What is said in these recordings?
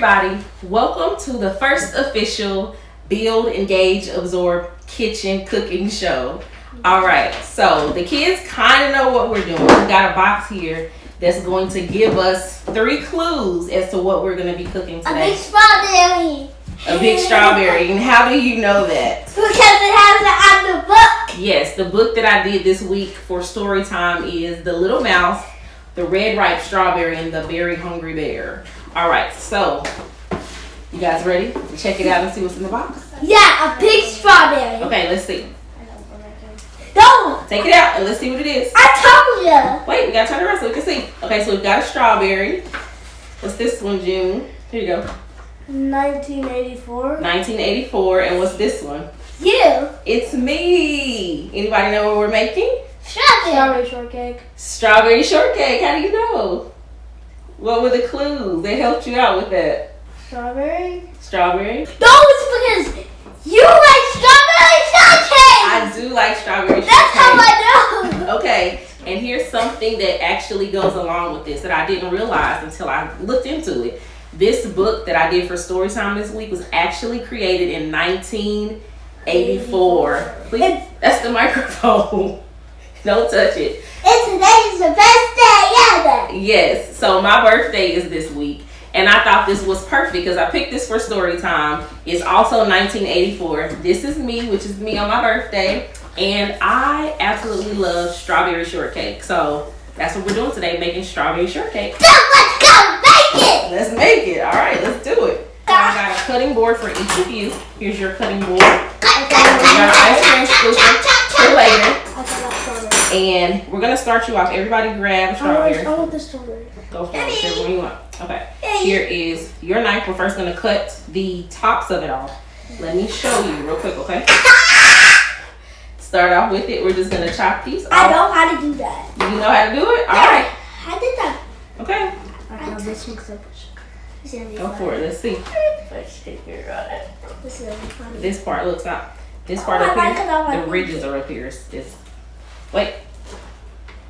everybody. Welcome to the first official Build, Engage, Absorb kitchen cooking show. Alright, so the kids kind of know what we're doing. We got a box here that's going to give us 3 clues as to what we're going to be cooking today. A big strawberry. A big strawberry. And how do you know that? Because it has it on the book. Yes, the book that I did this week for story time is The Little Mouse, The Red Ripe Strawberry, and The Very Hungry Bear. Alright, so you guys ready to check it out and see what's in the box? Yeah, a big strawberry. Okay, let's see. No! Take it out and let's see what it is. I told you. Wait, we gotta turn it around so we can see. Okay, so we've got a strawberry. What's this one, June? Here you go. 1984. 1984. And what's this one? You. It's me. Anybody know what we're making? Strawberry shortcake. Strawberry shortcake. How do you know? What were the clues? They helped you out with that. Strawberry? Strawberry? No, it's because you like strawberry shortcake. I do like strawberry shortcake. That's how I know. Okay, and here's something that actually goes along with this that I didn't realize until I looked into it. This book that I did for story time this week was actually created in 1984. Please, that's the microphone. Don't touch it. And today is the best day ever. Yes, so my birthday is this week. And I thought this was perfect because I picked this for story time. It's also 1984. This is me, which is me on my birthday. And I absolutely love strawberry shortcake. So that's what we're doing today, making strawberry shortcake. So let's go make it. Let's make it. All right, let's do it. So I got a cutting board for each of you. Here's your cutting board. We got an ice cream scooper for later. And we're going to start you off. Everybody grab a strawberry. I want the strawberry. Go for it. Whichever one you want. Okay. Here is your knife. We're first going to cut the tops of it off. Let me show you real quick, okay? Start off with it. We're just going to chop these off. I know how to do that. You know how to do it? All right. I did that. Okay. I know this one's up. Go for it. Let's see. This part looks out. This part up here. The ridges are up here. It's wait.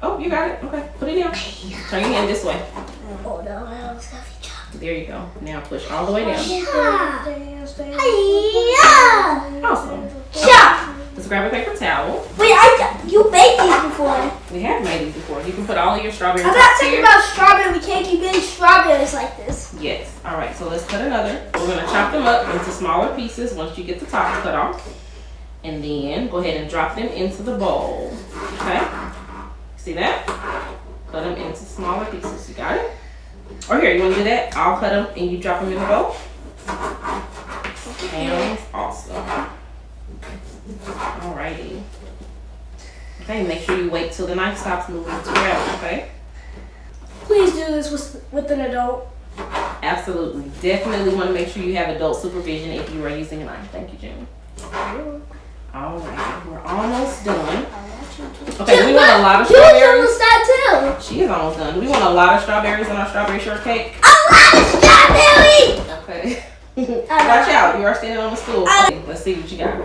Oh, you got it. Okay. Put it down. Turn your hand this way. Oh no, I almost got it chopped. There you go. Now push all the way down. Yeah. Awesome. Chop. Let's grab a paper towel. Wait, you baked these before. We have made these before. You can put all of your strawberries I'm up not talking here. about strawberry cake. You made strawberries like this. Yes. All right. So let's cut another. We're going to chop them up into smaller pieces once you get the top cut off. And then go ahead and drop them into the bowl. Okay? See that? Cut them into smaller pieces. You got it? Or here, you want to do that? I'll cut them and you drop them in the bowl. Sounds awesome. Alrighty. Okay, make sure you wait till the knife stops moving to grab, okay? Please do this with an adult. Absolutely. Definitely want to make sure you have adult supervision if you are using a knife. Thank you, Jimmy. Alright, we're almost done. Okay, we want a lot of strawberries. Almost done too. She is almost done. We want a lot of strawberries on our strawberry shortcake. A lot of strawberry. Okay. Watch out, you are standing on the stool. Okay, let's see what you got.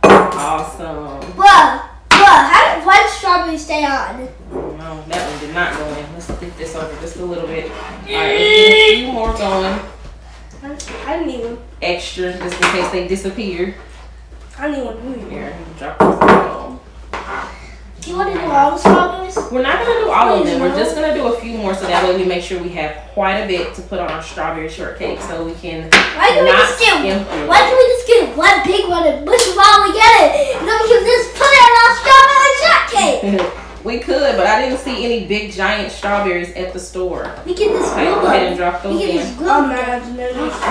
Awesome. Bruh, why did strawberry stay on? No, that one did not go in. Let's flip this over just a little bit. Alright, let's get a few more going. I didn't even. Extra, just in case they disappear. I didn't even do it. Here, drop this in the bowl. Do you want to do all the strawberries? We're not going to do all of them. We're just going to do a few more so that way we make sure we have quite a bit to put on our strawberry shortcake so we can Why can't we just get one big one and push them all together and then we can just put it on strawberry shortcake? We could, but I didn't see any big giant strawberries at the store. We can just Okay, glue go ahead them. and drop those We can in. just glue them. We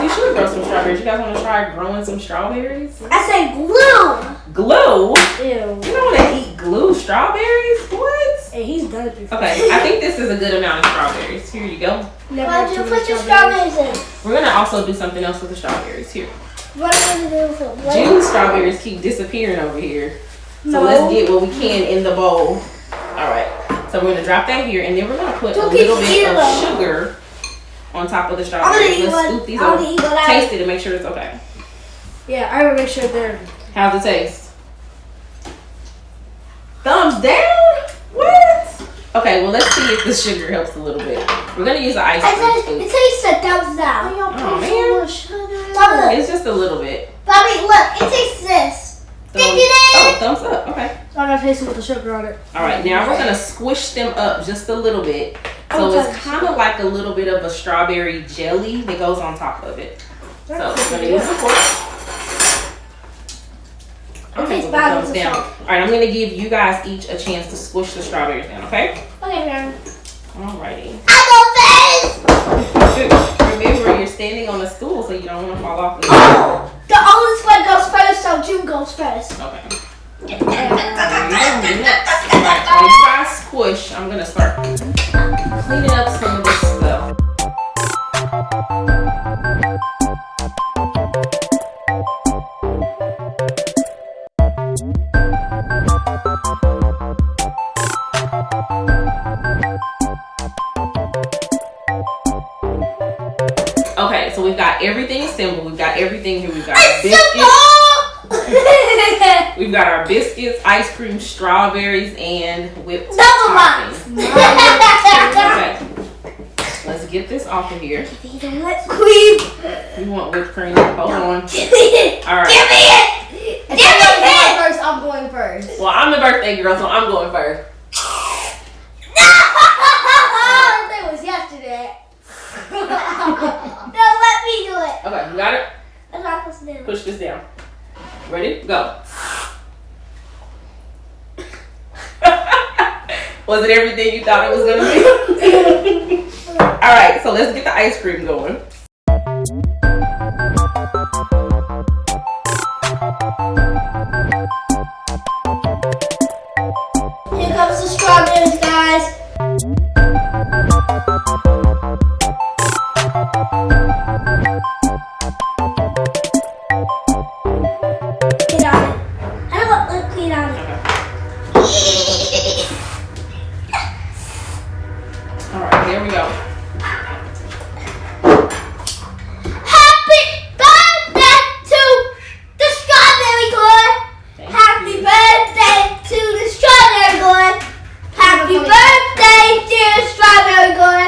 should grow some strawberries. You guys want to try growing some strawberries? I said glue. Glue? Ew. You don't want to eat glue strawberries? What? Hey, he's done it before. Okay, I think this is a good amount of strawberries. Here you go. Why'd you put your strawberries in? We're going to also do something else with the strawberries. Here. What are you going to do with them? June's strawberries keep disappearing over here. So No. let's get what we can in the bowl. All right. So we're going to drop that here. And then we're going to put a little bit of sugar on top of the strawberries. Let's scoop these over. Taste it and make sure it's okay. Yeah, I will make sure they're. How's it taste? Thumbs down? What? Okay, well let's see if the sugar helps a little bit. We're gonna use the ice cream scoop. It tastes a thumbs down. Oh man, it's just a little bit. Bobby, look, it tastes this. Oh, thumbs up. Okay. So I gotta taste it with the sugar on it. All right, now we're gonna squish them up just a little bit. So it's kind of like a little bit of a strawberry jelly that goes on top of it. So we're gonna use the fork. Okay, well, thumbs down. All right, I'm gonna give you guys each a chance to squish the strawberries down. Okay. Okay, Mary. Alrighty. I go first. Remember, you're standing on a stool, so you don't want to fall off. The oldest one goes first, so June goes first. Okay. Alright, while you guys squish, I'm gonna start cleaning up some of this stuff. Okay, so we've got everything assembled. We've got everything here. We've got our biscuits. We've got our biscuits, ice cream, strawberries, and whipped toppings. Okay, let's get this off of here. Whipped cream. You want whipped cream? Hold on. Give me it. All right. Give me it. If I'm going first, I'm going first. Well, I'm the birthday girl, so I'm going first. No! That was yesterday. No, let me do it. Okay, you got it? I'm not supposed to do it. Push this down. Ready? Go. Was it everything you thought it was gonna be? All right, so let's get the ice cream going. Here comes the strawberries, guys. Clean on it. I don't want to clean on it. All right, here we go. Happy birthday to the strawberry boy. Happy birthday to the strawberry boy. Happy birthday, dear strawberry boy.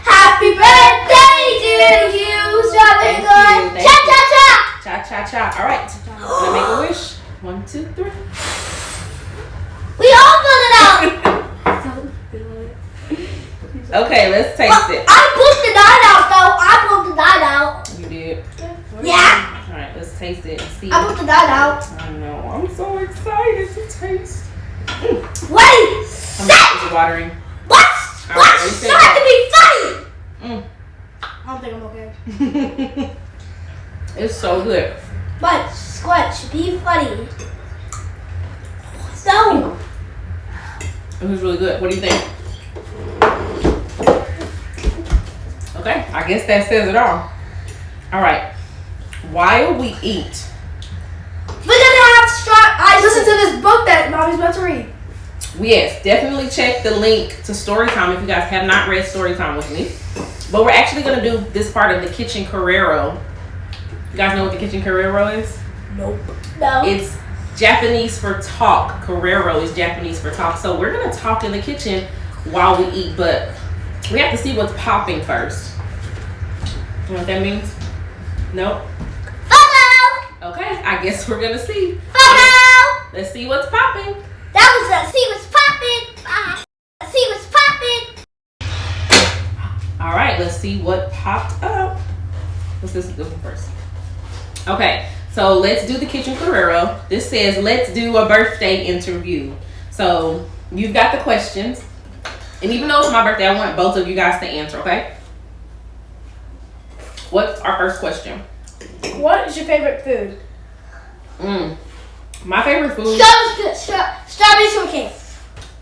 Happy birthday to you, strawberry Thank boy. you, thank Cha you. cha cha. Cha cha cha. All right. Can I make a wish? 1, 2, 3. We all put it out. Okay, let's taste it. I put the nine out though. I put the nine out. You did. Yeah. All right, let's taste it and see. I put the nine out. I know. I'm so excited to taste. Wait. I'm just watering. What's All right, what do you think? trying to be funny? I don't think I'm okay. It's so good. But Squatch, be funny. So. It was really good. What do you think? Okay, I guess that says it all. All right. While we eat, We're gonna have ice. Listen to this book that Mommy's about to read. yes, definitely check the link to Storytime if you guys have not read Storytime with me. But we're actually going to do this part of the Kitchen Carrero. You guys know what the Kitchen Carrero is? Nope. No. It's Japanese for talk. Carrero is Japanese for talk. So we're going to talk in the kitchen while we eat, but we have to see what's popping first. You know what that means? Nope. Uh-oh. Okay, I guess we're going to see. Uh-oh. Let's see what's popping. That was a see what's poppin'. See what's poppin'. All right, let's see what popped up. What's this one first? Okay, so let's do the Kitchen Carrero. This says, let's do a birthday interview. So you've got the questions. And even though it's my birthday, I want both of you guys to answer, okay? What's our first question? What is your favorite food? My favorite food. Strawberry shortcake.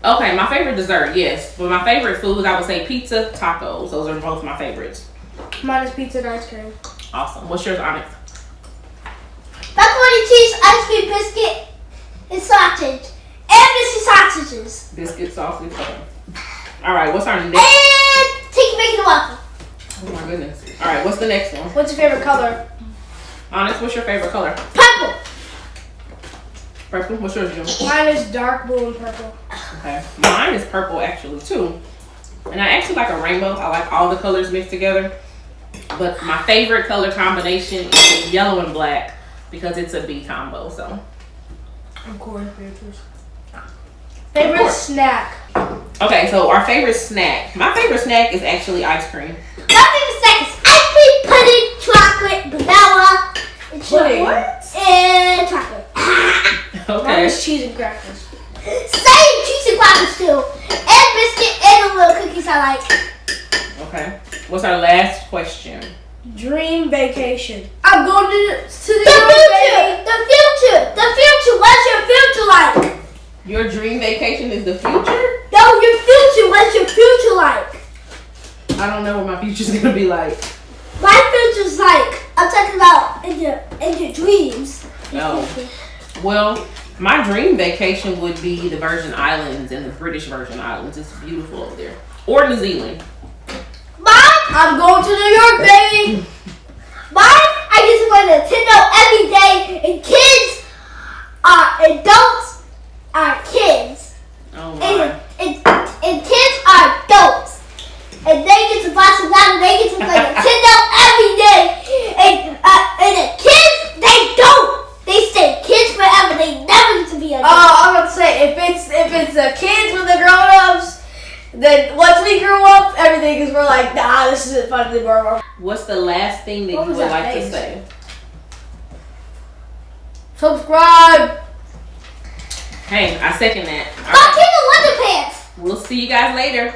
Okay, my favorite dessert, yes. But my favorite food, I would say pizza, tacos. Those are both my favorites. Mine is pizza and ice cream. Awesome. What's yours, Onyx? Macaroni cheese, ice cream, biscuit, and sausage. And biscuit sausages. Biscuit, sausage. Okay. All right, what's our next? And take bacon and waffle. Oh my goodness. All right, what's the next one? What's your favorite color? Onyx, what's your favorite color? Purple. Purple. What's yours, Jim? Mine is dark blue and purple. Okay. Mine is purple actually too. And I actually like a rainbow. I like all the colors mixed together. But my favorite color combination is yellow and black because it's a B combo. So. Of course, favorite snack. Okay, so our favorite snack. My favorite snack is actually ice cream. My favorite snack is ice cream, pudding, chocolate, vanilla, and Pudding? and chocolate. Okay. Mine is cheese and crackers. Same cheese and crackers too, and biscuit and the little cookies I like. Okay. What's our last question? Dream vacation. I'm going to the The future. What's your future like? Your dream vacation is the future? No, your future. What's your future like? I don't know what my future's gonna be like. My future's like, I'm talking about in your dreams. No. Well, my dream vacation would be the Virgin Islands and the British Virgin Islands. It's beautiful over there. Or New Zealand. Mom, I'm going to New York, baby. I get to play Nintendo every day, and kids are adults are kids. Oh my. And kids are adults. And they get to buy some down and they get to play Nintendo every day. And the kids, they don't. They stay kids forever. They never get to be adults. I'm about to say if it's the kids with the grown-ups, then once we grew up, everything is we're like, nah, this isn't fun anymore. What's the last thing that What you was would that like to face? say? Subscribe. Hey, I second that. All Go right. King of Wonder Pants. We'll see you guys later.